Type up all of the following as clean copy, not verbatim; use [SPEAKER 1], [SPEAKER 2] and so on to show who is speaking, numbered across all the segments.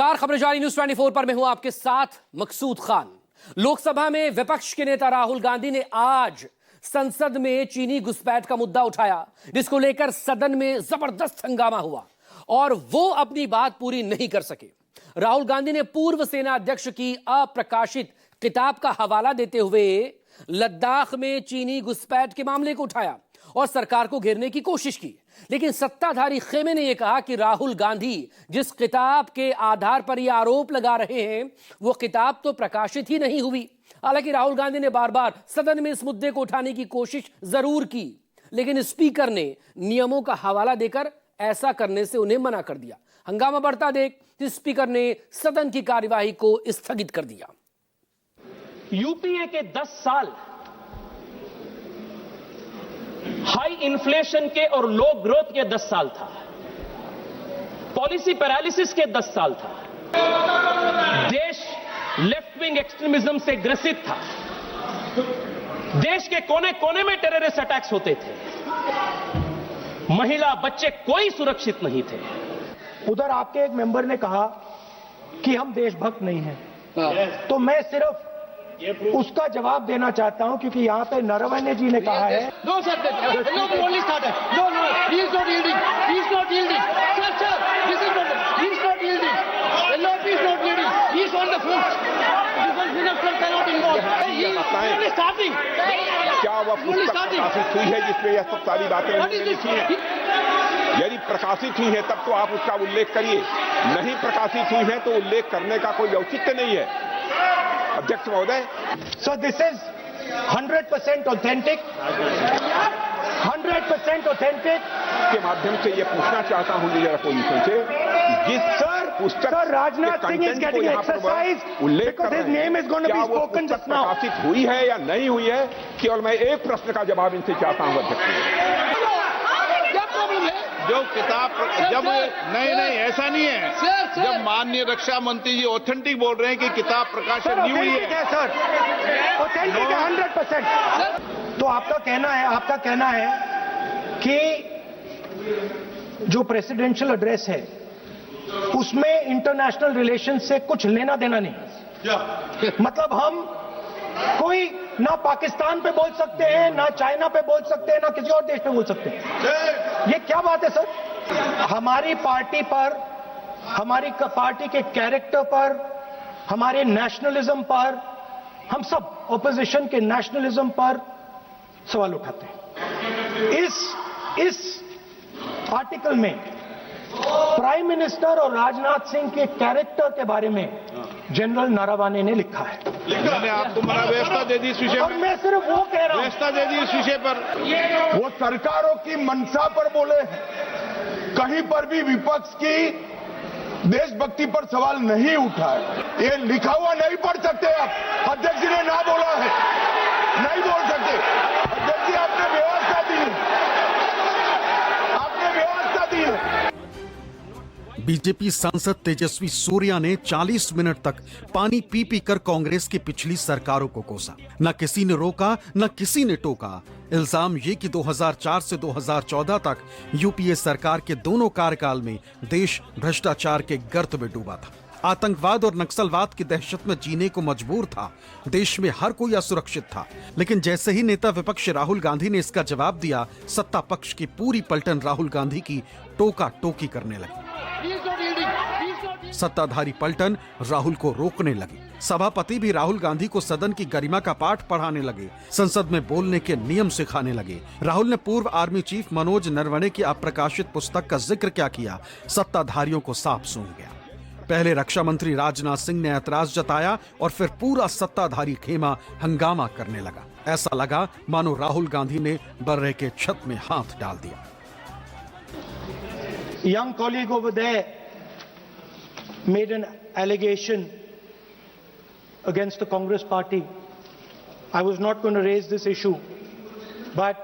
[SPEAKER 1] खबरें जारी न्यूज 24 पर मैं हूं आपके साथ मकसूद खान। लोकसभा में विपक्ष के नेता राहुल गांधी ने आज संसद में चीनी घुसपैठ का मुद्दा उठाया, जिसको लेकर सदन में जबरदस्त हंगामा हुआ और वो अपनी बात पूरी नहीं कर सके। राहुल गांधी ने पूर्व सेना अध्यक्ष की अप्रकाशित किताब का हवाला देते हुए लद्दाख में चीनी घुसपैठ के मामले को उठाया और सरकार को घेरने की कोशिश की, लेकिन सत्ताधारी खेमे ने यह कहा कि राहुल गांधी जिस किताब के आधार पर यह आरोप लगा रहे हैं वो किताब तो प्रकाशित ही नहीं हुई। हालांकि राहुल गांधी ने बार बार सदन में इस मुद्दे को उठाने की कोशिश जरूर की, लेकिन स्पीकर ने नियमों का हवाला देकर ऐसा करने से उन्हें मना कर दिया। हंगामा बढ़ता देख स्पीकर ने सदन की कार्यवाही को स्थगित कर दिया।
[SPEAKER 2] यूपीए के 10 साल हाई इन्फ्लेशन के और लो ग्रोथ के 10 साल था, पॉलिसी पैरालिसिस के 10 साल था, देश लेफ्ट विंग एक्सट्रीमिज्म से ग्रसित था, देश के कोने कोने में टेररिस्ट अटैक्स होते थे, महिला बच्चे कोई सुरक्षित नहीं थे।
[SPEAKER 3] उधर आपके एक मेंबर ने कहा कि हम देशभक्त नहीं हैं, तो मैं सिर्फ उसका जवाब देना चाहता हूं क्योंकि यहां पे नरवणे जी ने कहा है
[SPEAKER 4] No, sir. No, only started. No, he is not yielding. He is not yielding. Sir, this is not. He is not yielding. LRP is not yielding. He is on the foot. Because minister cannot involve. He is only starting.
[SPEAKER 5] क्या वह पुस्तक प्रकाशित हुई है जिसमें यह सब सारी बातें लिखी हैं? यदि प्रकाशित हुई है तब तो आप उसका उल्लेख करिए, नहीं प्रकाशित हुई है तो उल्लेख करने का कोई औचित्य नहीं है। अध्यक्ष महोदय,
[SPEAKER 3] so this is 100% authentic, 100% authentic.
[SPEAKER 5] के माध्यम से ये पूछना चाहता हूं लीडर अपोजिशन से, जिस पुस्तक
[SPEAKER 3] Rajnath Singh is getting exercise
[SPEAKER 5] उल्लेख कर
[SPEAKER 3] because his name is going to be spoken just now,
[SPEAKER 5] प्रकाशित हुई है या नहीं हुई है? केवल मैं एक प्रश्न का जवाब इनसे चाहता हूं अध्यक्ष।
[SPEAKER 4] जो किताब जब नहीं ऐसा नहीं है। जब माननीय रक्षा मंत्री जी ऑथेंटिक बोल रहे हैं कि किताब प्रकाशित नहीं हुई है
[SPEAKER 3] सर, ऑथेंटिक है 100%। तो आपका कहना है कि जो प्रेसिडेंशियल एड्रेस है उसमें इंटरनेशनल रिलेशन से कुछ लेना देना नहीं। मतलब हम कोई ना पाकिस्तान पे बोल सकते हैं, ना चाइना पे बोल सकते हैं, ना किसी और देश पे बोल सकते हैं। ये क्या बात है सर? हमारी पार्टी पर, हमारी पार्टी के कैरेक्टर पर, हमारे नेशनलिज्म पर, हम सब ऑपोजिशन के नेशनलिज्म पर सवाल उठाते हैं। इस आर्टिकल में प्राइम मिनिस्टर और राजनाथ सिंह के कैरेक्टर के बारे में जनरल नारावाने ने लिखा है।
[SPEAKER 4] मैंने आपको मना व्यवस्था दे दी इस विषय
[SPEAKER 3] और मैं सिर्फ वो कह रहा हूं,
[SPEAKER 4] व्यवस्था दे दी इस विषय पर।
[SPEAKER 5] वो सरकारों की मंशा पर बोले, कहीं पर भी विपक्ष की देशभक्ति पर सवाल नहीं उठा है। ये लिखा हुआ नहीं पढ़ सकते आप। अध्यक्ष जी ने ना बोला है, नहीं बोल सकते। अध्यक्ष जी आपने व्यवस्था दी है।
[SPEAKER 6] बीजेपी सांसद तेजस्वी सूर्या ने 40 मिनट तक पानी पी पी कर कांग्रेस की पिछली सरकारों को कोसा। न किसी ने रोका, न किसी ने टोका। इल्जाम ये कि 2004 से 2014 तक यूपीए सरकार के दोनों कार्यकाल में देश भ्रष्टाचार के गर्त में डूबा था, आतंकवाद और नक्सलवाद की दहशत में जीने को मजबूर था, देश में हर कोई असुरक्षित था। लेकिन जैसे ही नेता विपक्ष राहुल गांधी ने इसका जवाब दिया, सत्ता पक्ष की पूरी पलटन राहुल गांधी की टोका टोकी करने लगी। सत्ताधारी पलटन राहुल को रोकने लगी। सभापति भी राहुल गांधी को सदन की गरिमा का पाठ पढ़ाने लगे, संसद में बोलने के नियम सिखाने लगे। राहुल ने पूर्व आर्मी चीफ मनोज नरवणे की अप्रकाशित पुस्तक का जिक्र क्या किया, सत्ताधारियों को साफ सूंघ गया। पहले रक्षा मंत्री राजनाथ सिंह ने ऐतराज जताया और फिर पूरा सत्ताधारी खेमा हंगामा करने लगा। ऐसा लगा मानो राहुल गांधी ने बर्रे के छत में हाथ डाल दिया।
[SPEAKER 3] Young colleague over there made an allegation against the Congress party. I was not going to raise this issue, but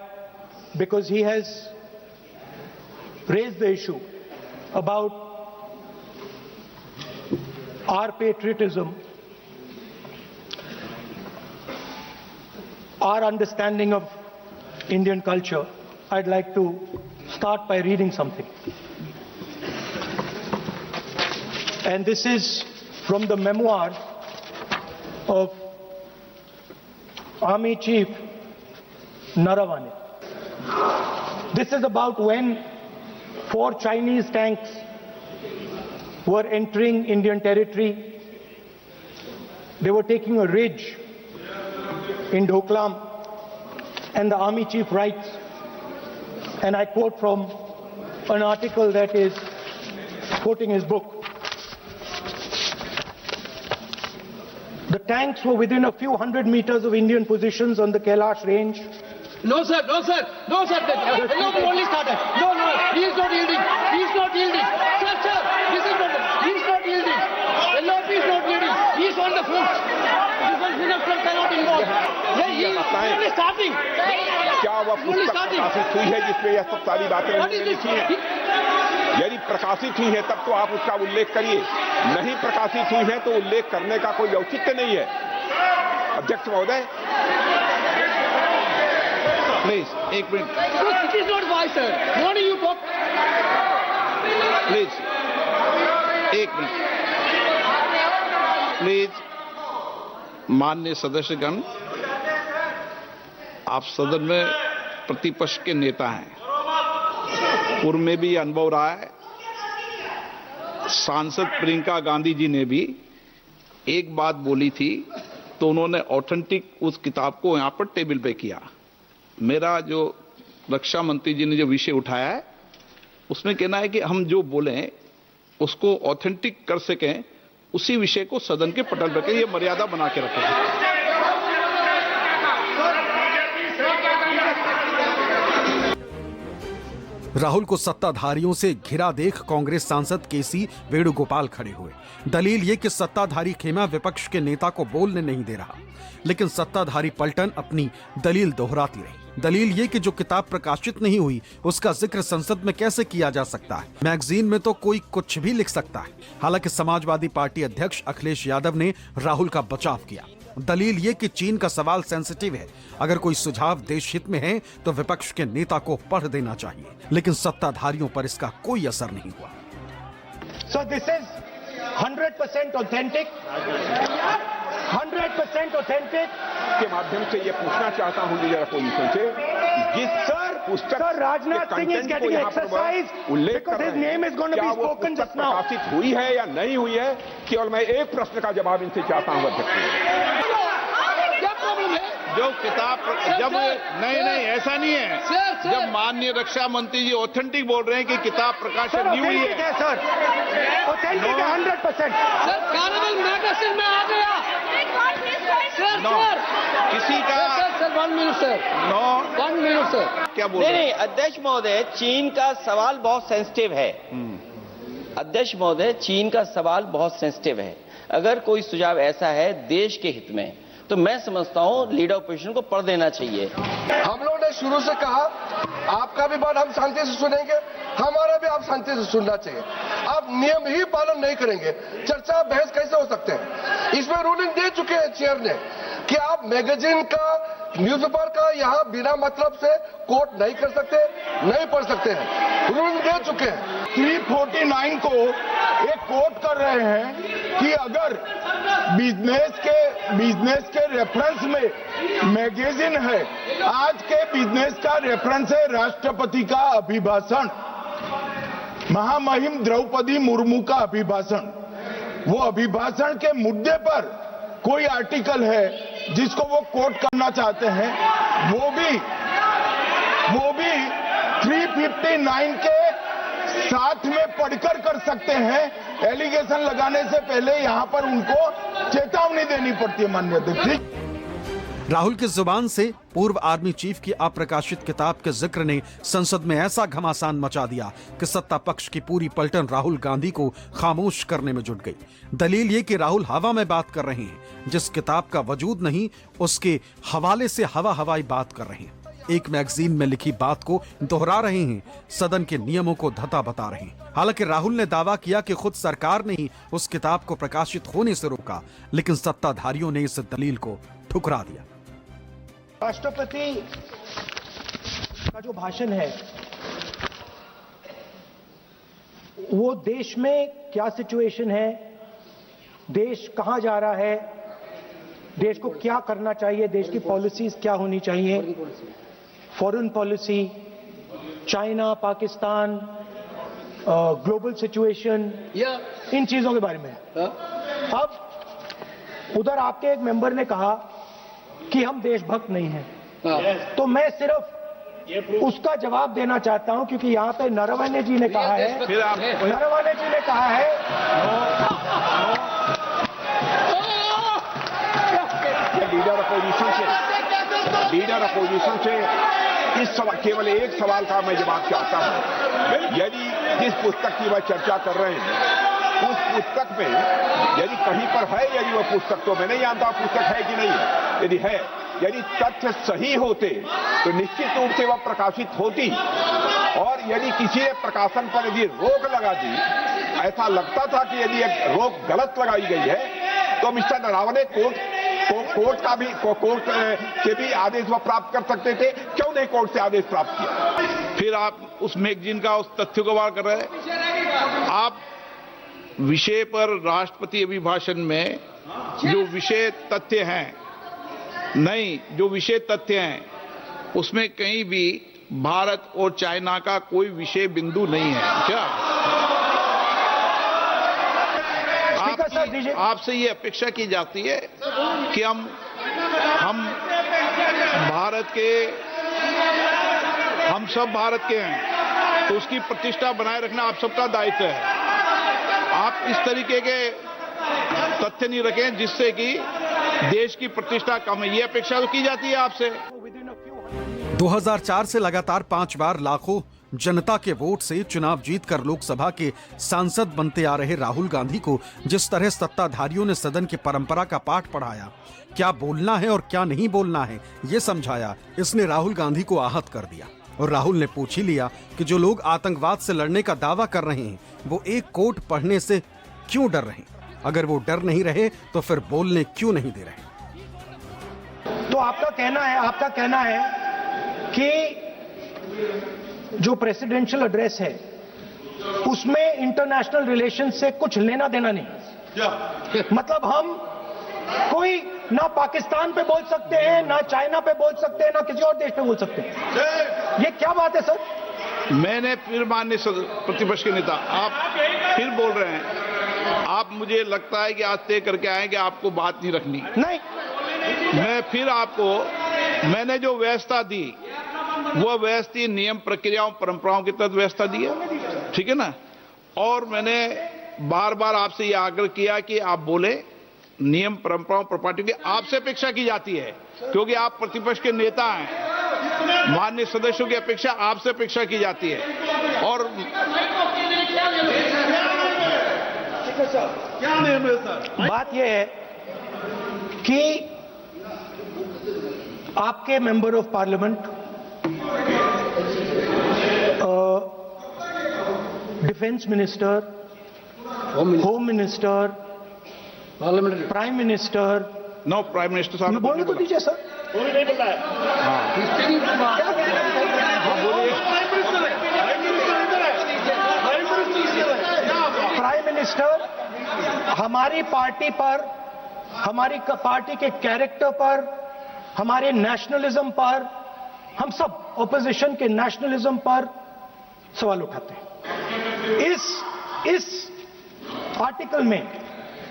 [SPEAKER 3] because he has raised the issue about our patriotism, our understanding of Indian culture, I'd like to start by reading something. And this is from the memoir of Army Chief Naravane. This is about when 4 Chinese tanks were entering Indian territory. They were taking a ridge in Doklam, and the Army Chief writes, and I quote from an article that is quoting his book. The tanks were within a few hundred meters of Indian positions on the Kailash range.
[SPEAKER 4] No, sir, no, sir, no, sir. Hello, only started. No, no, he is not yielding. He is not yielding. Sir, sir, this is not. He is not yielding. Hello, he is not yielding. He is on the foot. Defense Minister cannot involve. He is only starting.
[SPEAKER 7] क्या वह पुस्तक प्रकाशित हुई है जिसमें यह सब सारी बातें लिखी हैं? यदि प्रकाशित हुई है तब तो आप उसका उल्लेख करिए, नहीं प्रकाशित हुई है तो उल्लेख करने का कोई औचित्य नहीं है। अध्यक्ष महोदय, प्लीज एक minute.
[SPEAKER 4] It is not wise, sir. What do you talk?
[SPEAKER 7] Please एक मिनट। प्लीज माननीय सदस्यगण, आप सदन में प्रतिपक्ष के नेता हैं, पूर्व में भी अनुभव रहा है। सांसद प्रियंका गांधी जी ने भी एक बात बोली थी तो उन्होंने ऑथेंटिक उस किताब को यहां पर टेबल पे किया। मेरा जो रक्षा मंत्री जी ने जो विषय उठाया है उसमें कहना है कि हम जो बोलें उसको ऑथेंटिक कर सकें, उसी विषय को सदन के पटल पर ये मर्यादा बना के रखें।
[SPEAKER 6] राहुल को सत्ताधारियों से घिरा देख कांग्रेस सांसद केसी वेणुगोपाल खड़े हुए। दलील ये कि सत्ताधारी खेमा विपक्ष के नेता को बोलने नहीं दे रहा, लेकिन सत्ताधारी पलटन अपनी दलील दोहराती रही। दलील ये कि जो किताब प्रकाशित नहीं हुई उसका जिक्र संसद में कैसे किया जा सकता है, मैगजीन में तो कोई कुछ भी लिख सकता है। हालांकि समाजवादी पार्टी अध्यक्ष अखिलेश यादव ने राहुल का बचाव किया। दलील ये कि चीन का सवाल सेंसिटिव है, अगर कोई सुझाव देश हित में है तो विपक्ष के नेता को पढ़ देना चाहिए, लेकिन सत्ताधारियों पर इसका कोई असर नहीं हुआ।
[SPEAKER 3] So this is 100% authentic. 100% authentic.
[SPEAKER 7] के माध्यम से ये पूछना चाहता हूं लीडर अपोजिशन से, जिस पुस्तक
[SPEAKER 3] Rajnath Singh is getting exercise because his name is going to be spoken just now.
[SPEAKER 7] प्रकाशित हुई है या नहीं हुई है, केवल मैं एक प्रश्न का जवाब इनसे चाहता हूं अध्यक्ष।
[SPEAKER 4] क्या प्रॉब्लम है?
[SPEAKER 7] जो किताब जब नहीं ऐसा नहीं है।
[SPEAKER 4] सर,
[SPEAKER 7] जब माननीय रक्षा मंत्री जी ऑथेंटिक बोल रहे हैं कि किताब प्रकाशित नहीं हुई है,
[SPEAKER 3] सर ऑथेंटिक है 100%।
[SPEAKER 4] सर कार्निवल मैगजीन में आ गया। सर सर
[SPEAKER 7] किसी का
[SPEAKER 4] sir 1 minute sir. 1 minute sir.
[SPEAKER 7] क्या बोल
[SPEAKER 8] नहीं अध्यक्ष महोदय, चीन का सवाल बहुत सेंसिटिव है। अध्यक्ष महोदय, चीन का सवाल बहुत सेंसिटिव है। अगर कोई सुझाव ऐसा है देश के हित में तो मैं समझता हूं लीडर ऑपोजिशन को पढ़ देना चाहिए।
[SPEAKER 9] हम लोगों ने शुरू से कहा आपका भी बात हम शांति से सुनेंगे, हमारा भी आप शांति से सुनना चाहिए। आप नियम ही पालन नहीं करेंगे, चर्चा बहस कैसे हो सकते हैं? इसमें रूलिंग दे चुके हैं चेयर ने कि आप मैगजीन का, न्यूज़पेपर का यहाँ बिना मतलब से कोट नहीं कर सकते, नहीं पढ़ सकते हैं, रूलिंग दे चुके हैं।
[SPEAKER 5] 349 को एक कोट कर रहे हैं कि अगर बिजनेस के रेफरेंस में मैगजीन है, आज के बिजनेस का रेफरेंस है राष्ट्रपति का अभिभाषण, महामहिम द्रौपदी मुर्मू का अभिभाषण। वो अभिभाषण के मुद्दे पर कोई आर्टिकल है जिसको वो कोट करना चाहते हैं, वो भी 359 के साथ में पढ़कर कर सकते हैं। एलिगेशन लगाने से पहले यहां पर उनको चेतावनी देनी पड़ती है माननीय अध्यक्ष।
[SPEAKER 6] राहुल की जुबान से पूर्व आर्मी चीफ की अप्रकाशित किताब के जिक्र ने संसद में ऐसा घमासान मचा दिया कि सत्ता पक्ष की पूरी पलटन राहुल गांधी को खामोश करने में जुट गई। दलील ये कि राहुल हवा में बात कर रहे हैं, जिस किताब का वजूद नहीं उसके हवाले से हवाई बात कर रहे हैं। एक मैगजीन में लिखी बात को दोहरा रहे हैं, सदन के नियमों को धता बता रहे हैं। हालांकि राहुल ने दावा किया कि खुद सरकार ने ही उस किताब को प्रकाशित होने से रोका, लेकिन सत्ताधारियों ने इस दलील को ठुकरा दिया।
[SPEAKER 3] राष्ट्रपति का जो भाषण है वो देश में क्या सिचुएशन है, देश कहां जा रहा है, देश को क्या करना चाहिए, देश की पॉलिसीज क्या होनी चाहिए, foreign policy, China, Pakistan, global situation, इन चीजों के बारे में। अब उधर आपके एक मेंबर ने कहा कि हम देशभक्त नहीं हैं, तो मैं सिर्फ उसका जवाब देना चाहता हूं, क्योंकि यहां पे नरवणे जी ने कहा है, नरवणे जी ने कहा है
[SPEAKER 5] लीडर अपोजिशन से इस सवाल, केवल एक सवाल का मैं जवाब चाहता हूं। यदि जिस पुस्तक की वह चर्चा कर रहे हैं उस पुस्तक में यदि कहीं पर है, यदि वह पुस्तक, तो मैं नहीं जानता पुस्तक है कि नहीं है, यदि है, यदि तथ्य सही होते तो निश्चित रूप से वह प्रकाशित होती, और यदि किसी ने प्रकाशन पर यदि रोक लगा दी, ऐसा लगता था कि यदि एक रोक गलत लगाई गई है, तो मिस्टर नरवणे कोर्ट से भी आदेश वह प्राप्त कर सकते थे, क्यों नहीं कोर्ट से आदेश प्राप्त किया?
[SPEAKER 7] फिर आप उस मैगजीन का उस तथ्य को वार कर रहे हैं। आप विषय पर राष्ट्रपति अभिभाषण में जो विषय तथ्य हैं, नहीं, जो विषय तथ्य हैं उसमें कहीं भी भारत और चाइना का कोई विषय बिंदु नहीं है क्या? आपसे ये अपेक्षा की जाती है कि हम भारत के, हम सब भारत के हैं, तो उसकी प्रतिष्ठा बनाए रखना आप सबका दायित्व है। आप इस तरीके के तथ्य नहीं रखें जिससे कि देश की प्रतिष्ठा कम है, ये अपेक्षा तो की जाती है आपसे।
[SPEAKER 6] 2004 से लगातार 5 बार लाखों जनता के वोट से चुनाव जीतकर लोकसभा के सांसद बनते आ रहे राहुल गांधी को जिस तरह सत्ताधारियों ने सदन की परंपरा का पाठ पढ़ाया, क्या बोलना है और क्या नहीं बोलना है ये समझाया, इसने राहुल गांधी को आहत कर दिया। और राहुल ने पूछ ही लिया कि जो लोग आतंकवाद से लड़ने का दावा कर रहे हैं वो एक कोट पढ़ने से क्यों डर रहे हैं? अगर वो डर नहीं रहे तो फिर बोलने क्यों नहीं दे रहे?
[SPEAKER 3] तो आपका कहना है कि जो प्रेसिडेंशियल एड्रेस है उसमें इंटरनेशनल रिलेशन से कुछ लेना देना नहीं। मतलब हम कोई ना पाकिस्तान पे बोल सकते हैं, ना चाइना पे बोल सकते हैं, ना किसी और देश पे बोल सकते हैं। ये क्या बात है सर?
[SPEAKER 7] मैंने फिर माननीय प्रतिपक्ष के नेता, आप फिर बोल रहे हैं, आप, मुझे लगता है कि आज तय करके आए कि आपको बात नहीं रखनी।
[SPEAKER 3] नहीं,
[SPEAKER 7] मैं फिर आपको, मैंने जो व्यवस्था दी वह व्यवस्था नियम, प्रक्रियाओं, परंपराओं के तहत व्यवस्था दी है, ठीक है ना। और मैंने बार बार आपसे यह आग्रह किया कि आप बोले, नियम, परंपराओं, प्रॉपर्टी की आपसे अपेक्षा की जाती है, क्योंकि आप प्रतिपक्ष के नेता हैं। माननीय सदस्यों की अपेक्षा आपसे अपेक्षा की जाती है। और
[SPEAKER 3] बात यह है कि आपके member of parliament, defence minister, home minister, prime minister,
[SPEAKER 7] no prime minister साहब
[SPEAKER 3] बोलने तो दीजिए सर।
[SPEAKER 7] नहीं बोल रहा है।
[SPEAKER 3] प्राइम मिनिस्टर हमारी पार्टी पर, हमारी पार्टी के कैरेक्टर पर, हमारे नेशनलिज्म पर, हम सब ऑपोजिशन के नेशनलिज्म पर सवाल उठाते हैं। इस आर्टिकल में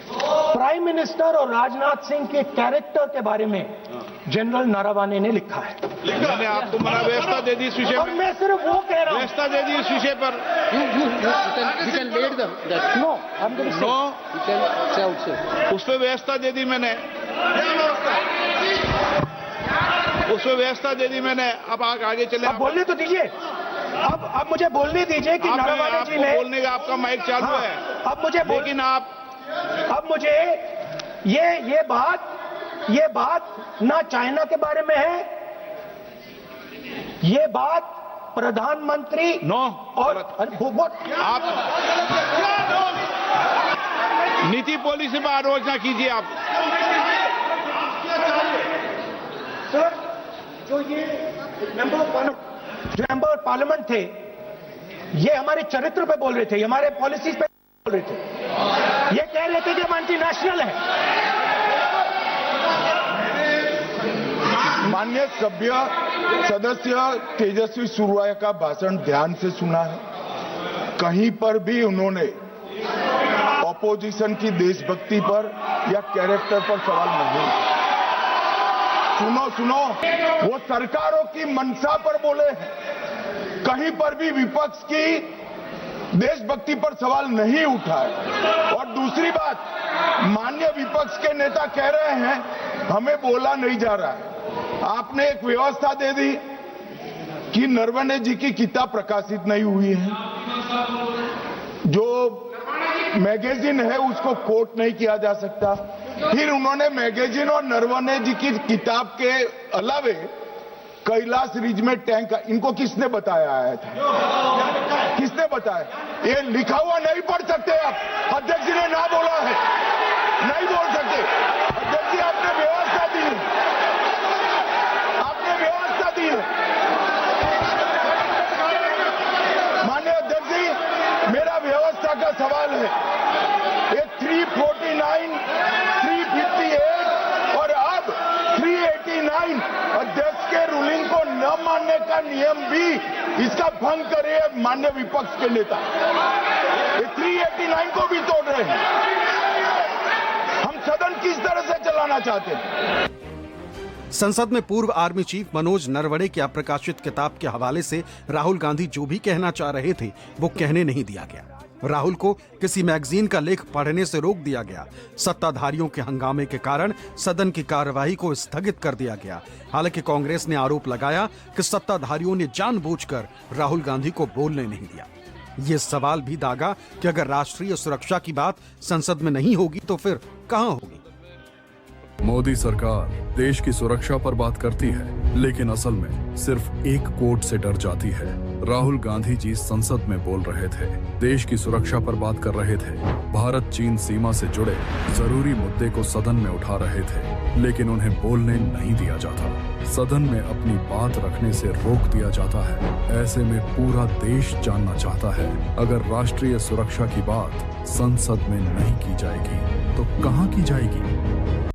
[SPEAKER 3] प्राइम मिनिस्टर और राजनाथ सिंह के कैरेक्टर के बारे में जनरल नरवणे ने लिखा है।
[SPEAKER 7] मैंने आपको मना व्यवस्था दे दी इस विषय
[SPEAKER 3] और
[SPEAKER 7] में,
[SPEAKER 3] मैं सिर्फ वो कह रहा हूं,
[SPEAKER 7] व्यवस्था दे दी इस विषय पर। उस पर व्यवस्था दे दी मैंने, उस पर व्यवस्था दे दी मैंने। अब आगे चले,
[SPEAKER 3] अब बोलने तो दीजिए। अब मुझे बोलने दीजिए कि नरवणे जी ने,
[SPEAKER 7] बोलने का आपका माइक चालू है।
[SPEAKER 3] अब मुझे,
[SPEAKER 7] लेकिन
[SPEAKER 3] अब मुझे ये बात ना चाइना के बारे में है, ये बात प्रधानमंत्री और
[SPEAKER 7] आप नीति पॉलिसी पर आलोचना कीजिए आप।
[SPEAKER 3] सर, जो ये मेंबर ऑफ पार्लियामेंट थे, ये हमारे चरित्र पे बोल रहे थे, ये हमारे पॉलिसीज पे बोल रहे थे, ये कह रहे थे कि हम एंटी नेशनल है।
[SPEAKER 5] माननीय सदस्य तेजस्वी सूर्या का भाषण ध्यान से सुना है। कहीं पर भी उन्होंने ऑपोजिशन की देशभक्ति पर या कैरेक्टर पर सवाल नहीं। सुनो, वो सरकारों की मंशा पर बोले हैं। कहीं पर भी विपक्ष की देशभक्ति पर सवाल नहीं उठाए। और दूसरी बात, माननीय विपक्ष के नेता कह रहे हैं हमें बोला नहीं जा रहा है। आपने एक व्यवस्था दे दी कि नरवणे जी की किताब प्रकाशित नहीं हुई है, जो मैगजीन है उसको कोट नहीं किया जा सकता। फिर उन्होंने मैगजीन और नरवणे जी की किताब के अलावे कैलाश रिज में टैंक, इनको किसने बताया आया था? किसने बताया? ये लिखा हुआ नहीं पढ़ सकते आप। अध्यक्ष जी ने ना बोला है, नहीं बोल सकते। अध्यक्ष जी आपने व्यवस्था दी है, आपने व्यवस्था दी है। माननीय अध्यक्ष जी, मेरा व्यवस्था का सवाल है। ये 349, 358 और अब 389 अध्यक्ष के रूलिंग को न मानने का नियम भी इसका भंग करे माननीय विपक्ष के नेता। ये 389 को भी तोड़ रहे हैं। हम सदन किस तरह से चलाना चाहते हैं?
[SPEAKER 6] संसद में पूर्व आर्मी चीफ मनोज नरवणे की अप्रकाशित किताब के हवाले से राहुल गांधी जो भी कहना चाह रहे थे वो कहने नहीं दिया गया। राहुल को किसी मैगजीन का लेख पढ़ने से रोक दिया गया। सत्ताधारियों के हंगामे के कारण सदन की कार्यवाही को स्थगित कर दिया गया। हालांकि कांग्रेस ने आरोप लगाया कि सत्ताधारियों ने जानबूझकर राहुल गांधी को बोलने नहीं दिया। ये सवाल भी दागा कि अगर राष्ट्रीय सुरक्षा की बात संसद में नहीं होगी तो फिर कहां होगी?
[SPEAKER 10] मोदी सरकार देश की सुरक्षा पर बात करती है, लेकिन असल में सिर्फ एक कोर्ट से डर जाती है। राहुल गांधी जी संसद में बोल रहे थे, देश की सुरक्षा पर बात कर रहे थे, भारत चीन सीमा से जुड़े जरूरी मुद्दे को सदन में उठा रहे थे, लेकिन उन्हें बोलने नहीं दिया जाता। सदन में अपनी बात रखने से रोक दिया जाता है। ऐसे में पूरा देश जानना चाहता है, अगर राष्ट्रीय सुरक्षा की बात संसद में नहीं की जाएगी तो कहां की जाएगी?